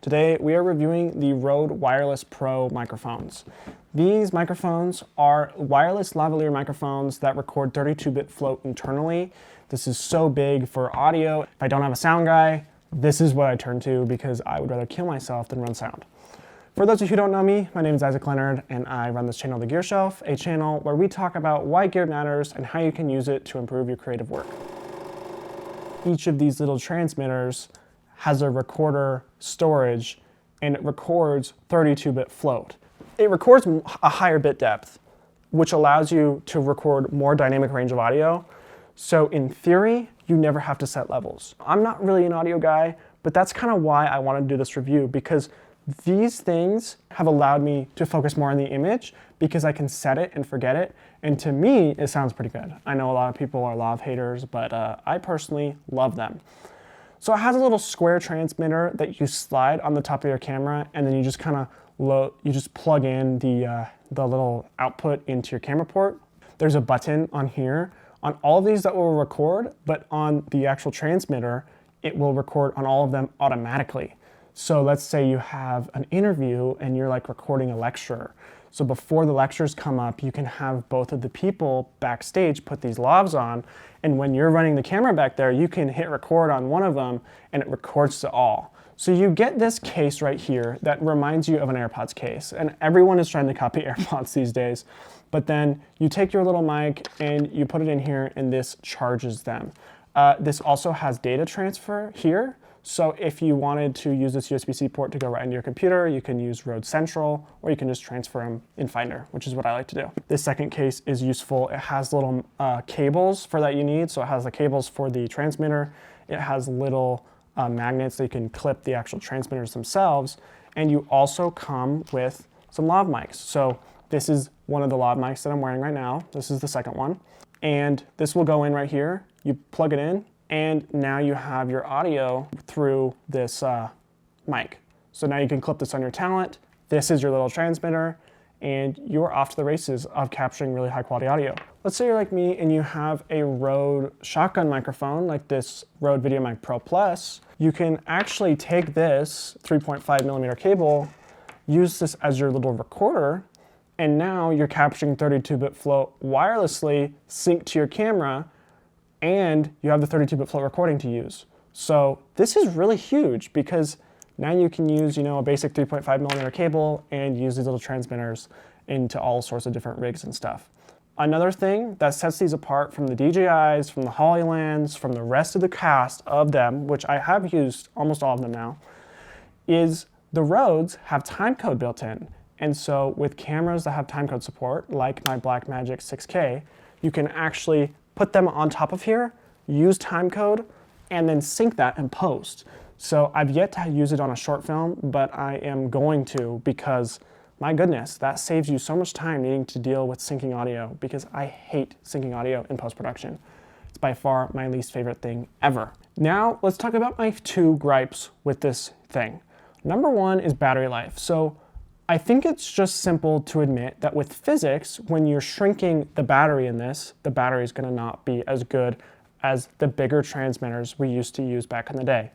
Today we are reviewing the Rode Wireless Pro microphones. These microphones are wireless lavalier microphones that record 32-bit float internally. This is so big for audio. If I don't have a sound guy, this is what I turn to because I would rather kill myself than run sound. For those of you who don't know me, my name is Isaac Leonard and I run this channel, The Gear Shelf, a channel where we talk about why gear matters and how you can use it to improve your creative work. Each of these little transmitters has a recorder storage and it records 32-bit float. It records a higher bit depth, which allows you to record more dynamic range of audio. So in theory, you never have to set levels. I'm not really an audio guy, but that's kind of why I wanted to do this review, because these things have allowed me to focus more on the image because I can set it and forget it. And to me, it sounds pretty good. I know a lot of people are lav haters, but I personally love them. So it has a little square transmitter that you slide on the top of your camera, and then you just kind of plug in the little output into your camera port. There's a button on here on all of these that will record, but on the actual transmitter, it will record on all of them automatically. So let's say you have an interview and you're like recording a lecture. So before the lectures come up, you can have both of the people backstage put these lavs on, and when you're running the camera back there, you can hit record on one of them and it records to all. So you get this case right here that reminds you of an AirPods case, and everyone is trying to copy AirPods these days. But then you take your little mic and you put it in here and this charges them. This also has data transfer here. So if you wanted to use this USB-C port to go right into your computer, you can use Rode Central, or you can just transfer them in Finder, which is what I like to do. This second case is useful. It has little cables for that you need. So it has the cables for the transmitter. It has little magnets that you can clip the actual transmitters themselves. And you also come with some lav mics. So this is one of the lav mics that I'm wearing right now. This is the second one. And this will go in right here. You plug it in, and now you have your audio through this mic. So now you can clip this on your talent. This is your little transmitter, and you're off to the races of capturing really high quality audio. Let's say you're like me and you have a Rode shotgun microphone like this Rode VideoMic Pro Plus. You can actually take this 3.5mm cable, use this as your little recorder, and now you're capturing 32-bit float wirelessly, sync to your camera, and you have the 32-bit float recording to use. So this is really huge because now you can use, a basic 3.5mm cable and use these little transmitters into all sorts of different rigs and stuff. Another thing that sets these apart from the DJIs, from the Hollylands, from the rest of the cast of them, which I have used almost all of them now, is the Rodes have timecode built in. And so with cameras that have timecode support, like my Blackmagic 6K, you can actually put them on top of here, use timecode, and then sync that in post. So I've yet to use it on a short film, but I am going to, because my goodness, that saves you so much time needing to deal with syncing audio, because I hate syncing audio in post-production. It's by far my least favorite thing ever. Now let's talk about my two gripes with this thing. Number one is battery life. So I think it's just simple to admit that with physics, when you're shrinking the battery in this, the battery is going to not be as good as the bigger transmitters we used to use back in the day.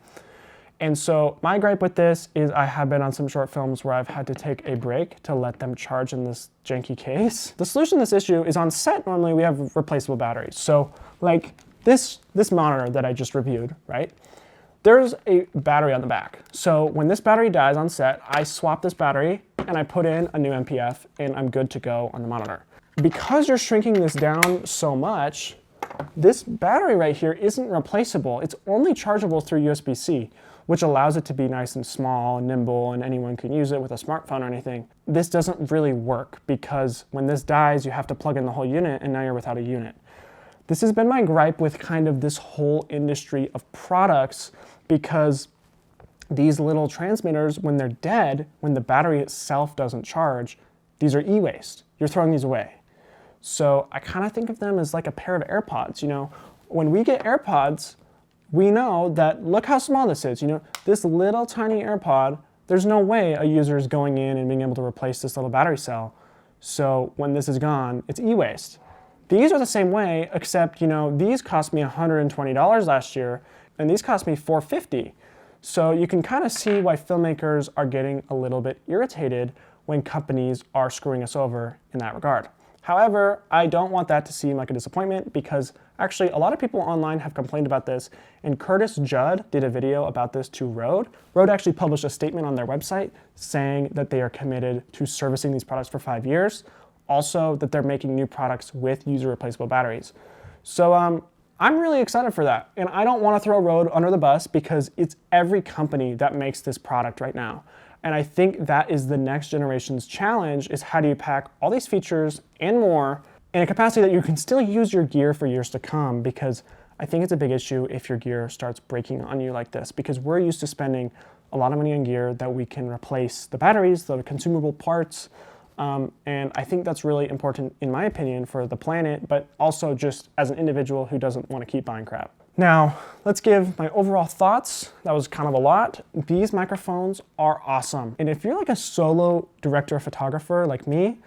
And so my gripe with this is I have been on some short films where I've had to take a break to let them charge in this janky case. The solution to this issue is on set, normally we have replaceable batteries. So like this monitor that I just reviewed, right? There's a battery on the back. So when this battery dies on set, I swap this battery and I put in a new MPF and I'm good to go on the monitor. Because you're shrinking this down so much, this battery right here isn't replaceable. It's only chargeable through USB-C, which allows it to be nice and small and nimble and anyone can use it with a smartphone or anything. This doesn't really work because when this dies, you have to plug in the whole unit and now you're without a unit. This has been my gripe with kind of this whole industry of products, because these little transmitters, when they're dead, when the battery itself doesn't charge, these are e-waste. You're throwing these away. So I kind of think of them as like a pair of AirPods. When we get AirPods, we know that look how small this is. This little tiny AirPod, there's no way a user is going in and being able to replace this little battery cell. So when this is gone, it's e-waste. These are the same way, except these cost me $120 last year, and these cost me $450. So you can kind of see why filmmakers are getting a little bit irritated when companies are screwing us over in that regard. However, I don't want that to seem like a disappointment because actually a lot of people online have complained about this, and Curtis Judd did a video about this to Rode. Rode actually published a statement on their website saying that they are committed to servicing these products for 5 years, also that they're making new products with user replaceable batteries. So I'm really excited for that, and I don't want to throw Rode under the bus because it's every company that makes this product right now. And I think that is the next generation's challenge, is how do you pack all these features and more in a capacity that you can still use your gear for years to come, because I think it's a big issue if your gear starts breaking on you like this, because we're used to spending a lot of money on gear that we can replace the batteries, the consumable parts, and I think that's really important, in my opinion, for the planet, but also just as an individual who doesn't want to keep buying crap. Now, let's give my overall thoughts. That was kind of a lot. These microphones are awesome. And if you're like a solo director or photographer like me,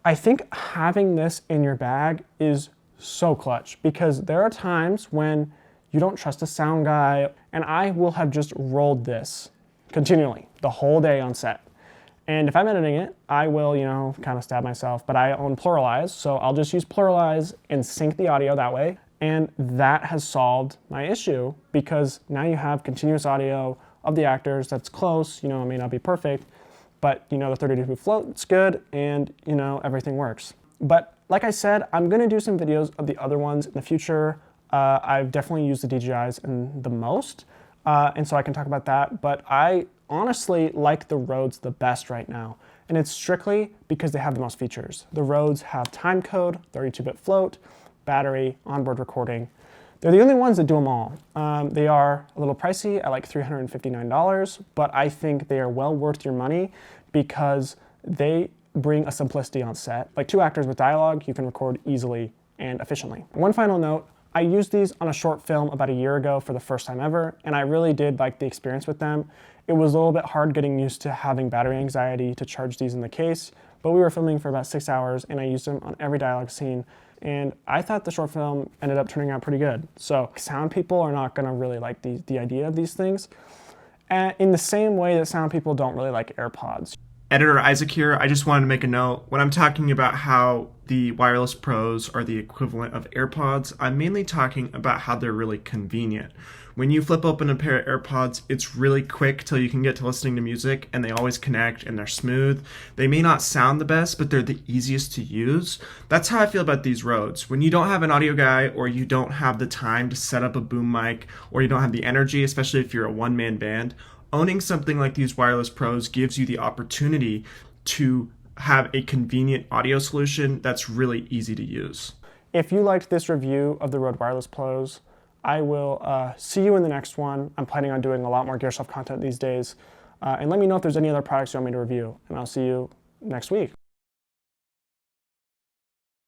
I think having this in your bag is so clutch, because there are times when you don't trust a sound guy, and I will have just rolled this continually the whole day on set. And if I'm editing it, I will, kind of stab myself, but I own Pluralize, so I'll just use Pluralize and sync the audio that way. And that has solved my issue, because now you have continuous audio of the actors that's close. It may not be perfect, but the 32-bit float's good, and everything works. But like I said, I'm gonna do some videos of the other ones in the future. I've definitely used the DJIs the most, and so I can talk about that. But I honestly like the Rodes the best right now, and it's strictly because they have the most features. The Rodes have time code, 32-bit float, battery, onboard recording. They're the only ones that do them all. They are a little pricey at like $359, but I think they are well worth your money because they bring a simplicity on set. Like 2 actors with dialogue, you can record easily and efficiently. One final note, I used these on a short film about a year ago for the first time ever, and I really did like the experience with them. It was a little bit hard getting used to having battery anxiety to charge these in the case, but we were filming for about 6 hours and I used them on every dialogue scene. And I thought the short film ended up turning out pretty good. So sound people are not gonna really like the idea of these things, in the same way that sound people don't really like AirPods. Editor Isaac here. I just wanted to make a note. When I'm talking about how the Wireless Pros are the equivalent of AirPods, I'm mainly talking about how they're really convenient. When you flip open a pair of AirPods, it's really quick till you can get to listening to music, and they always connect and they're smooth. They may not sound the best, but they're the easiest to use. That's how I feel about these Rodes. When you don't have an audio guy, or you don't have the time to set up a boom mic, or you don't have the energy, especially if you're a one-man band, owning something like these Wireless Pros gives you the opportunity to have a convenient audio solution that's really easy to use. If you liked this review of the Rode Wireless Pros, I will see you in the next one. I'm planning on doing a lot more Gearsoft content these days. And let me know if there's any other products you want me to review, and I'll see you next week.